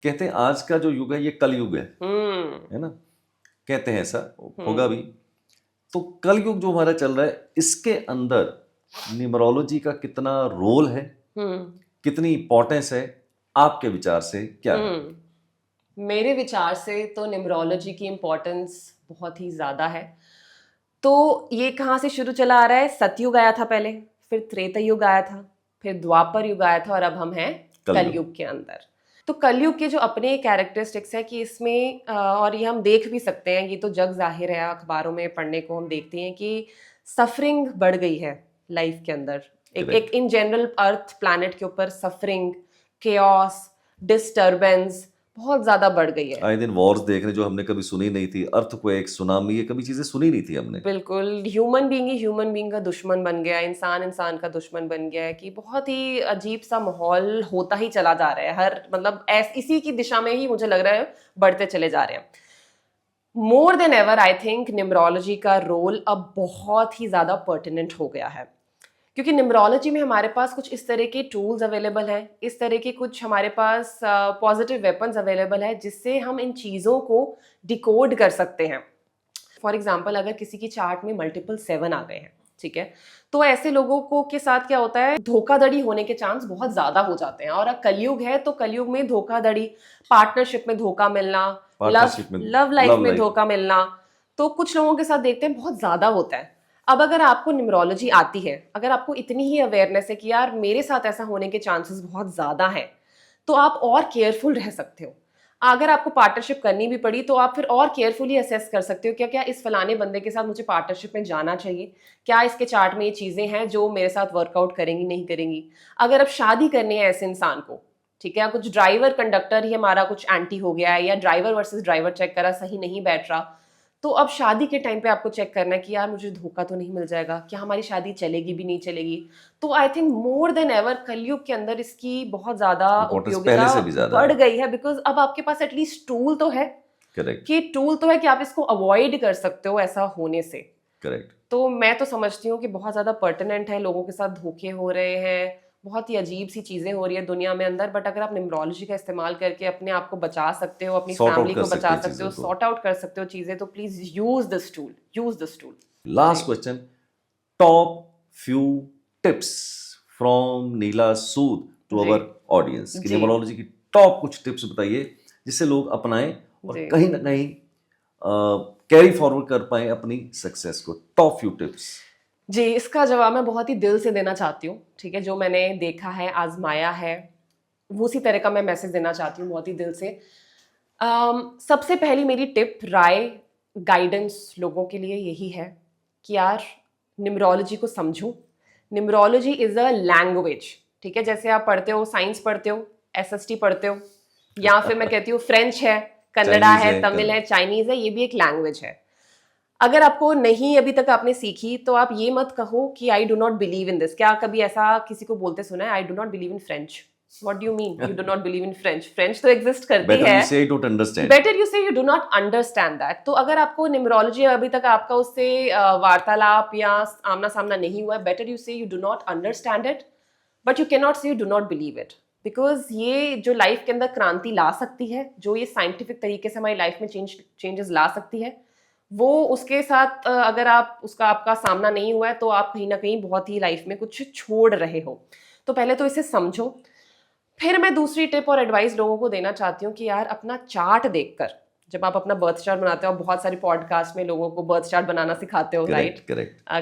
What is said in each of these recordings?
कहते हैं आज का जो युग है ये कलयुग है ना, कहते हैं ऐसा होगा भी। तो कलयुग जो हमारा चल रहा है इसके अंदर न्यूमरोलॉजी का कितना रोल है, कितनी इंपॉर्टेंस है, आपके विचार से क्या है? मेरे विचार से तो न्यूमरोलॉजी की इम्पोर्टेंस बहुत ही ज़्यादा है। तो ये कहाँ से शुरू चला आ रहा है? सतयुग आया था पहले, फिर त्रेता युग आया था, फिर द्वापर युग आया था और अब हम हैं कलयुग के अंदर। तो कलयुग के जो अपने कैरेक्टरिस्टिक्स है कि इसमें और ये हम देख भी सकते हैं, ये तो जग जाहिर है, अखबारों में पढ़ने को हम देखते हैं कि सफरिंग बढ़ गई है लाइफ के अंदर। एक इन जनरल अर्थ प्लैनेट के ऊपर सफरिंग, केओस, डिस्टर्बेंस बहुत ज्यादा बढ़ गई है। आए दिन वॉर्स देख रहे जो हमने कभी सुनी नहीं थी, अर्थक्वेक, सुनामी, ये कभी चीजें सुनी नहीं थी हमने। बिल्कुल, ह्यूमन बीइंग ही ह्यूमन बीइंग का दुश्मन बन गया है, इंसान इंसान का दुश्मन बन गया है, कि बहुत ही अजीब सा माहौल होता ही चला जा रहा है। हर मतलब इसी की दिशा में ही मुझे लग रहा है बढ़ते चले जा रहे हैं। More than ever I think numerology का रोल अब बहुत ही ज़्यादा पर्टिनेंट हो गया है, क्योंकि न्यूमरोलॉजी में हमारे पास कुछ इस तरह के टूल्स अवेलेबल हैं, इस तरह के कुछ हमारे पास पॉजिटिव वेपन्स अवेलेबल है जिससे हम इन चीज़ों को डिकोड कर सकते हैं। फॉर एग्जाम्पल, अगर किसी की चार्ट में मल्टीपल 7 आ गए हैं, ठीक है, तो ऐसे लोगों को के साथ क्या होता है, धोखाधड़ी होने के चांस बहुत ज्यादा हो जाते हैं। और अब कलयुग है तो कलयुग में धोखाधड़ी, पार्टनरशिप में धोखा मिलना, लव लाइफ में धोखा मिलना, तो कुछ लोगों के साथ देखते हैं बहुत ज्यादा होता है। अब अगर आपको न्यूमरोलॉजी आती है, अगर आपको इतनी ही अवेयरनेस है कि यार मेरे साथ ऐसा होने के चांसेस बहुत ज्यादा हैं, तो आप और केयरफुल रह सकते हो। अगर आपको पार्टनरशिप करनी भी पड़ी तो आप फिर और केयरफुली असेस कर सकते हो, क्या क्या इस फलाने बंदे के साथ मुझे पार्टनरशिप में जाना चाहिए, क्या इसके चार्ट में ये चीज़ें हैं जो मेरे साथ वर्कआउट करेंगी नहीं करेंगी। अगर अब शादी करनी है ऐसे इंसान को, ठीक है, कुछ ड्राइवर कंडक्टर ही हमारा कुछ एंटी हो गया है, या ड्राइवर वर्सेस ड्राइवर चेक करा सही नहीं बैठ रहा, तो अब शादी के टाइम पे आपको चेक करना है कि यार मुझे धोखा तो नहीं मिल जाएगा, क्या हमारी शादी चलेगी भी नहीं चलेगी। तो I think more than ever कलयुग के अंदर इसकी बहुत ज्यादा उपयोगिता बढ़ गई है, बिकॉज अब आपके पास एटलीस्ट टूल तो है। करेक्ट, कि टूल तो है कि आप इसको अवॉइड कर सकते हो ऐसा होने से। करेक्ट। तो मैं तो समझती हूँ कि बहुत ज्यादा पर्टिनेंट है, लोगों के साथ धोखे हो रहे हैं, बहुत ही अजीब सी चीजें हो रही है दुनिया में अंदर, बट अगर आप न्यूमरोलॉजी का इस्तेमाल करके अपने आप को बचा सकते हो, अपनी फैमिली को बचा सकते हो, सॉर्ट आउट कर सकते हो चीजें, तो please use this tool, use this tool. Last question, top few tips from Neela Sood to our audience, कि न्यूमरोलॉजी की टॉप कुछ टिप्स बताइए जिससे लोग अपनाएं और कहीं ना कहीं कैरी फॉरवर्ड कर पाए अपनी सक्सेस को। Top few tips. जी, इसका जवाब मैं बहुत ही दिल से देना चाहती हूँ, ठीक है, जो मैंने देखा है, आजमाया है, वो उसी तरह का मैं मैसेज देना चाहती हूँ बहुत ही दिल से। सबसे पहली मेरी टिप, राय, गाइडेंस लोगों के लिए यही है कि यार न्यूमरोलॉजी को समझो। न्यूमरोलॉजी इज अ लैंग्वेज, ठीक है, जैसे आप पढ़ते हो, साइंस पढ़ते हो, एसएसटी पढ़ते हो, या फिर मैं कहती हूँ फ्रेंच है, कन्नड़ा है, तमिल है, चाइनीज है, ये भी एक लैंग्वेज है। अगर आपको नहीं अभी तक आपने सीखी तो आप ये मत कहो कि I do not believe in this. क्या कभी ऐसा किसी को बोलते सुना है, I do not believe in French? What do you mean you do not believe in French? French तो एग्जिस्ट करती है। Better you say you do not understand that. तो अगर आपको न्यूमरोलॉजी अभी तक आपका उससे वार्तालाप या आमना सामना नहीं हुआ है, better you say you do not understand it, but you can not say you do not believe it. Because ये जो लाइफ के अंदर क्रांति ला सकती है, जो ये साइंटिफिक तरीके से हमारी लाइफ में चेंजेस ला सकती है, वो उसके साथ अगर आप उसका आपका सामना नहीं हुआ है तो आप कहीं ना कहीं बहुत ही लाइफ में कुछ छोड़ रहे हो। तो पहले तो इसे समझो। फिर मैं दूसरी टिप और एडवाइस लोगों को देना चाहती हूँ कि यार अपना चार्ट देखकर, जब आप अपना बर्थ चार्ट बनाते हो, बहुत सारे पॉडकास्ट में लोगों को बर्थ चार्ट बनाना सिखाते हो, राइट?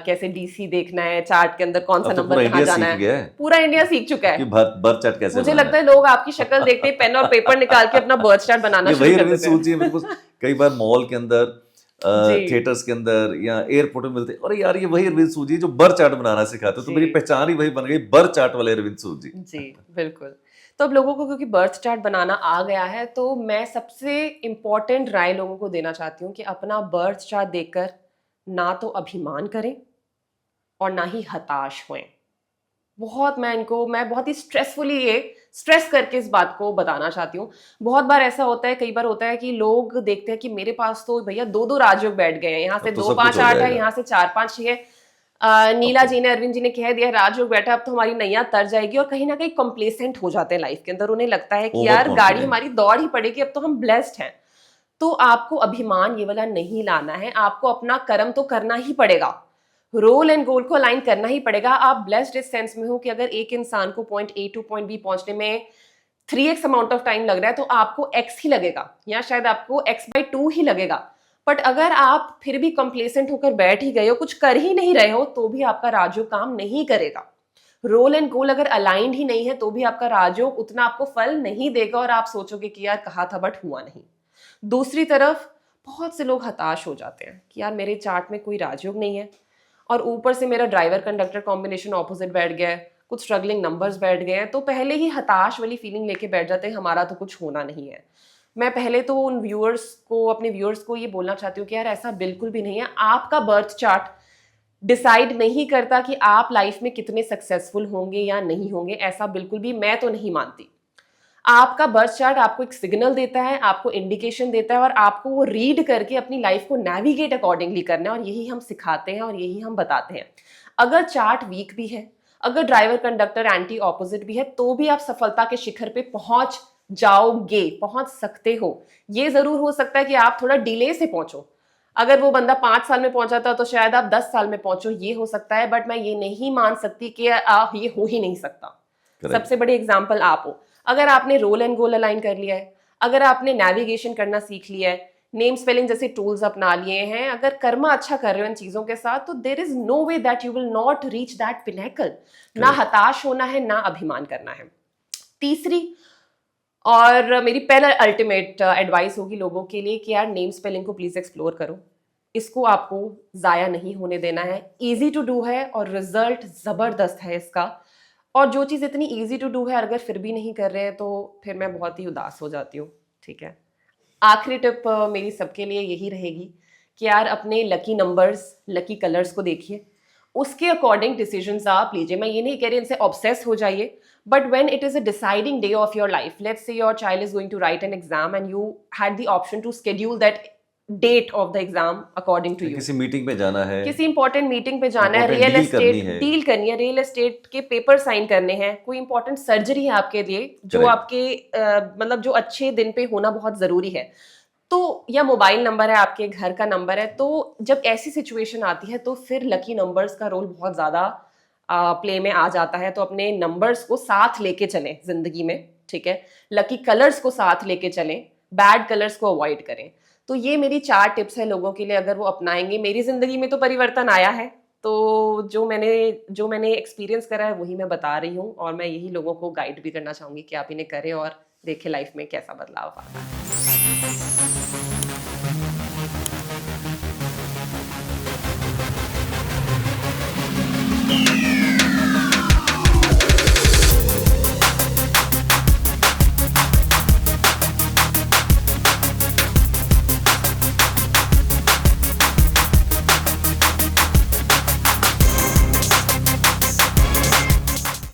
कैसे डीसी देखना है, चार्ट के अंदर कौन सा नंबर कहाँ जाना है, पूरा इंडिया सीख चुका है बर्थ चार्ट कैसे। मुझे लगता है लोग आपकी शक्ल देखते ही पेन और पेपर निकाल के अपना बर्थ चार्ट बनाना शुरू कर देते हैं। कई बार मॉल के अंदर, थिएटर्स के अंदर या एयरपोर्ट में मिलते, अरे यार ये वही अरविंद सूद जी जो बर्थ चार्ट बनाना सिखाते, तो मेरी पहचान ही वही बन गई, बर्थ चार्ट वाले अरविंद सूद जी। जी बिल्कुल। तो अब लोगों को क्योंकि बर्थ चार्ट बनाना आ गया है, तो मैं सबसे इम्पोर्टेंट राय लोगों को देना चाहती हूँ कि अपना बर्थ चार्ट देखकर ना तो अभिमान करें और ना ही हताश हों। मैं बहुत ही स्ट्रेस करके इस बात को बताना चाहती हूँ। बहुत बार ऐसा होता है, कई बार होता है कि लोग देखते हैं कि मेरे पास तो भैया 2-2 राजयोग बैठ गए हैं, यहाँ से 2 5 8 है, यहाँ से 4 5 6 है। नीला जी ने, अरविंद जी ने कह दिया राजयोग बेटा अब तो हमारी नैया तर जाएगी, और कहीं ना कहीं कंप्लेसेंट हो जाते हैं लाइफ के अंदर, उन्हें लगता है कि Over यार गाड़ी confident. हमारी दौड़ ही पड़ेगी, अब तो हम ब्लेस्ड हैं। तो आपको अभिमान ये वाला नहीं लाना है, आपको अपना कर्म तो करना ही पड़ेगा, रोल एंड गोल को अलाइन करना ही पड़ेगा। आप ब्लेस्ड इस सेंस में हो कि अगर एक इंसान को point A to point B पहुंचने में 3x अमाउंट ऑफ टाइम लग रहा है तो आपको x ही लगेगा, या शायद आपको x/2 ही लगेगा। बट अगर आप फिर भी कंप्लेसेंट होकर बैठ ही गए हो, कुछ कर ही नहीं रहे हो, तो भी आपका राजयोग काम नहीं करेगा। रोल एंड गोल अगर अलाइंड ही नहीं है तो भी आपका राजयोग उतना आपको फल नहीं देगा, और आप सोचोगे कि यार कहा था बट हुआ नहीं। दूसरी तरफ बहुत से लोग हताश हो जाते हैं कि यार मेरे चार्ट में कोई राजयोग नहीं है, और ऊपर से मेरा ड्राइवर कंडक्टर कॉम्बिनेशन ऑपोजिट बैठ गया है, कुछ स्ट्रगलिंग नंबर्स बैठ गए हैं, तो पहले ही हताश वाली फीलिंग लेके बैठ जाते हैं हमारा तो कुछ होना नहीं है। मैं पहले तो उन व्यूअर्स को, अपने व्यूअर्स को ये बोलना चाहती हूँ कि यार ऐसा बिल्कुल भी नहीं है। आपका बर्थ चार्ट डिसाइड नहीं करता कि आप लाइफ में कितने सक्सेसफुल होंगे या नहीं होंगे, ऐसा बिल्कुल भी मैं तो नहीं मानती। आपका बर्थ चार्ट आपको एक सिग्नल देता है, आपको इंडिकेशन देता है, और आपको वो रीड करके अपनी लाइफ को नेविगेट अकॉर्डिंगली करना है, और यही हम सिखाते हैं और यही हम बताते हैं। अगर चार्ट वीक भी है, अगर ड्राइवर कंडक्टर एंटी ऑपोजिट भी है, तो भी आप सफलता के शिखर पे पहुंच जाओगे, पहुंच सकते हो। ये जरूर हो सकता है कि आप थोड़ा डिले से पहुंचो, अगर वो बंदा 5 साल में पहुंचा था तो शायद आप 10 साल में पहुंचो, ये हो सकता है। बट मैं ये नहीं मान सकती कि ये हो ही नहीं सकता। सबसे बड़ी एग्जाम्पल आप हो। अगर आपने रोल एंड गोल अलाइन कर लिया है, अगर आपने नेविगेशन करना सीख लिया है, नेम स्पेलिंग जैसे टूल्स अपना लिए हैं, अगर कर्मा अच्छा कर रहे हो इन चीजों के साथ, तो there is no way that you will not reach that pinnacle. ना हताश होना है, ना अभिमान करना है। तीसरी और मेरी पहला अल्टीमेट एडवाइस होगी लोगों के लिए कि यार नेम स्पेलिंग को प्लीज एक्सप्लोर करो, इसको आपको जाया नहीं होने देना है। इजी टू डू है और रिजल्ट जबरदस्त है इसका। और जो चीज़ इतनी इजी टू डू है, अगर फिर भी नहीं कर रहे हैं तो फिर मैं बहुत ही उदास हो जाती हूँ। ठीक है, आखिरी टिप मेरी सबके लिए यही रहेगी कि यार अपने लकी नंबर्स, लकी कलर्स को देखिए, उसके अकॉर्डिंग डिसीजंस आप लीजिए। मैं ये नहीं कह रही इनसे ऑब्सेस हो जाइए, but when it is a deciding day of your life, let's say your child is going to write an exam and you had the option to schedule that date of the exam according to you. किसी meeting पे जाना है, किसी important meeting पे जाना है, important real deal estate करनी है। डील करनी है, रियल एस्टेट के पेपर साइन करने हैं, कोई इंपॉर्टेंट सर्जरी है आपके लिए जो Correct. आपके मतलब जो अच्छे दिन पे होना बहुत जरूरी है, तो या मोबाइल नंबर है, आपके घर का नंबर है, तो जब ऐसी सिचुएशन आती है तो फिर लकी नंबर्स का रोल बहुत ज्यादा प्ले में आ जाता है। तो अपने नंबर्स को साथ लेके चलें जिंदगी में, ठीक है, लकी कलर्स को साथ लेके चलें, बैड कलर्स को अवॉइड करें। तो ये मेरी 4 टिप्स है लोगों के लिए, अगर वो अपनाएंगे। मेरी जिंदगी में तो परिवर्तन आया है, तो जो मैंने एक्सपीरियंस करा है वही मैं बता रही हूँ, और मैं यही लोगों को गाइड भी करना चाहूंगी कि आप इन्हें करें और देखें लाइफ में कैसा बदलाव आता है।